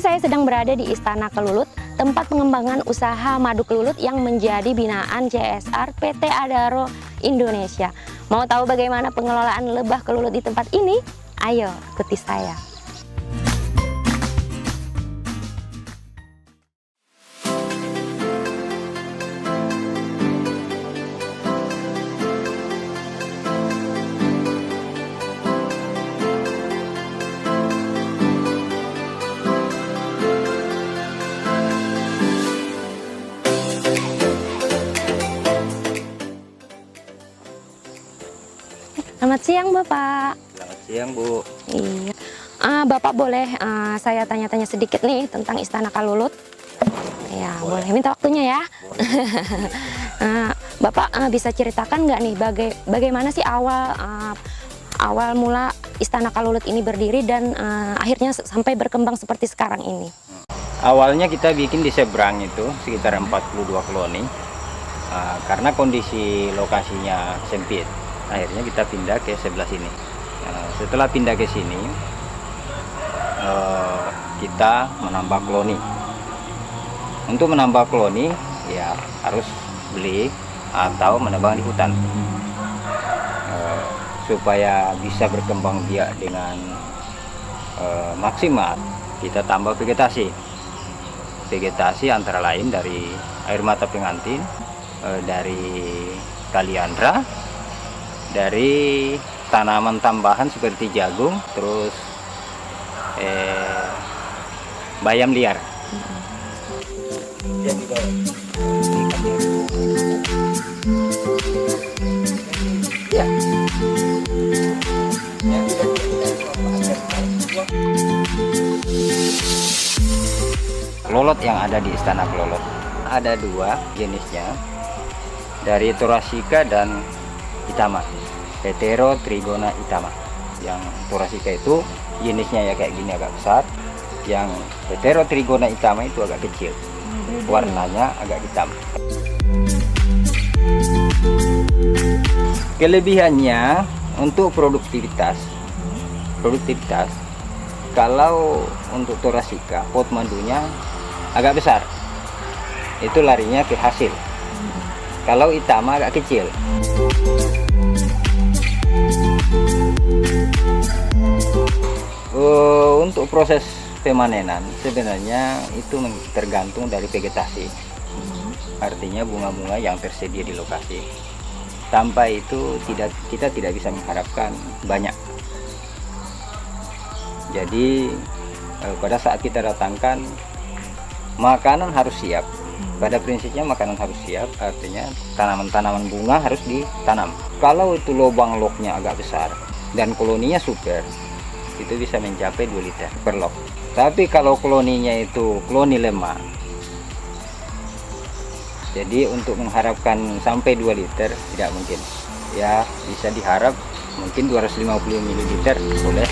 saya sedang berada di Istana Kelulut, tempat pengembangan usaha madu kelulut yang menjadi binaan CSR PT Adaro Indonesia. Mau tahu bagaimana pengelolaan lebah kelulut di tempat ini? Ayo ikuti saya. Selamat siang Bapak. Selamat siang Bu. Iya. Bapak boleh saya tanya-tanya sedikit nih tentang Istana Kelulut? Ya boleh. Minta waktunya ya. Bapak bisa ceritakan nggak nih bagaimana sih awal mula Istana Kelulut ini berdiri dan akhirnya sampai berkembang seperti sekarang ini? Awalnya kita bikin di seberang itu sekitar 42 koloni karena kondisi lokasinya sempit. Akhirnya kita pindah ke sebelah sini. Setelah pindah ke sini, kita menambah koloni. Untuk menambah koloni, ya harus beli atau menebang di hutan supaya bisa berkembang biak dengan maksimal. Kita tambah vegetasi. Vegetasi antara lain dari air mata pengantin, dari kaliandra, dari tanaman tambahan seperti jagung, terus bayam liar. Ya. Kelolot yang ada di Istana Kelolot ada dua jenisnya, dari Thoracea dan Itama, Heterotrigona Itama. Yang Thoracea itu jenisnya ya kayak gini agak besar, yang Heterotrigona Itama itu agak kecil, warnanya agak hitam. Kelebihannya untuk produktivitas, kalau untuk Thoracea pot madunya agak besar, itu larinya ke hasil. Kalau Itama agak kecil. Untuk proses pemanenan sebenarnya itu tergantung dari vegetasi, artinya bunga-bunga yang tersedia di lokasi. Tanpa itu kita tidak bisa mengharapkan banyak. Jadi pada saat kita datangkan, makanan harus siap. Pada prinsipnya makanan harus siap, artinya tanaman-tanaman bunga harus ditanam. Kalau itu lubang loknya agak besar dan koloninya super, itu bisa mencapai 2 liter per lok. Tapi kalau koloninya itu koloni lemah, jadi untuk mengharapkan sampai 2 liter tidak mungkin. Ya bisa diharap mungkin 250 ml boleh.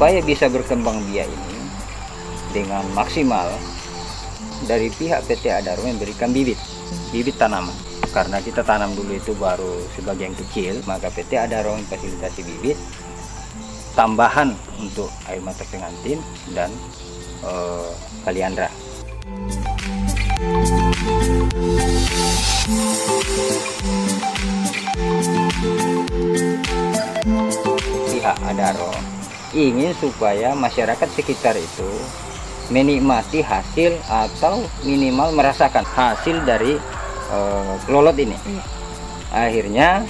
Supaya bisa berkembang biak ini dengan maksimal, dari pihak PT Adaro memberikan bibit tanaman. Karena kita tanam dulu itu baru sebagian kecil, maka PT Adaro memfasilitasi bibit tambahan untuk air mata pengantin dan kaliandra. Pihak Adaro ingin supaya masyarakat sekitar itu menikmati hasil atau minimal merasakan hasil dari kelolot ini. Akhirnya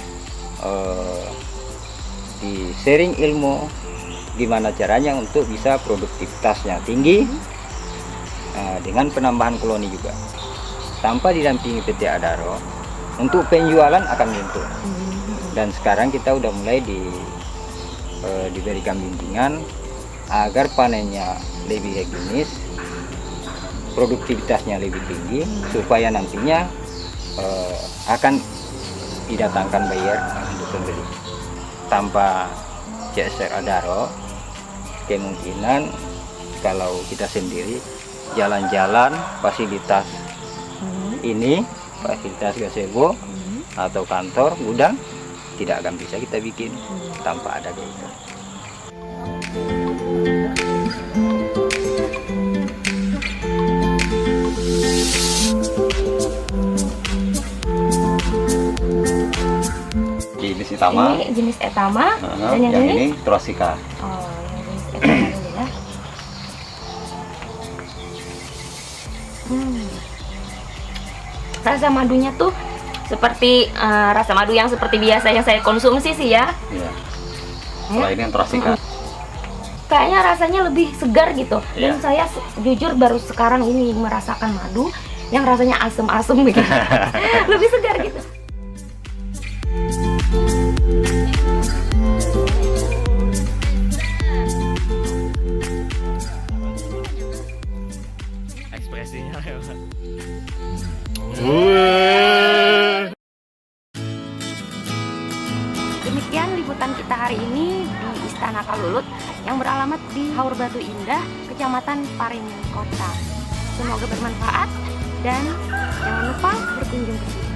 di sharing ilmu gimana caranya untuk bisa produktivitasnya tinggi dengan penambahan koloni juga. Tanpa didampingi PT Adaro, untuk penjualan akan menentu. Dan sekarang kita udah mulai diberikan bimbingan agar panennya lebih higienis, produktivitasnya lebih tinggi, supaya nantinya akan didatangkan buyer untuk pembeli. Tanpa CSR Adaro, kemungkinan kalau kita sendiri jalan-jalan fasilitas ini, fasilitas gazebo atau kantor, gudang, tidak akan bisa kita bikin tanpa ada gator. Jenis Itama, Ini jenis Etama, dan yang ini? Trossica. Oh, yang jenis Etama dulu ya. Rasa madunya tuh seperti rasa madu yang seperti biasa yang saya konsumsi sih ya. Iya. Kalau ini yang Trossica. Kayaknya rasanya lebih segar gitu. Dan Iya. saya jujur baru sekarang ini merasakan madu yang rasanya asem-asem gitu. Lebih segar gitu. Ekspresinya lewat. Demikian liputan kita hari ini di Istana Kalulut yang beralamat di Haur Batu Indah, Kecamatan Paringin Kota. Semoga bermanfaat dan jangan lupa berkunjung ke sini.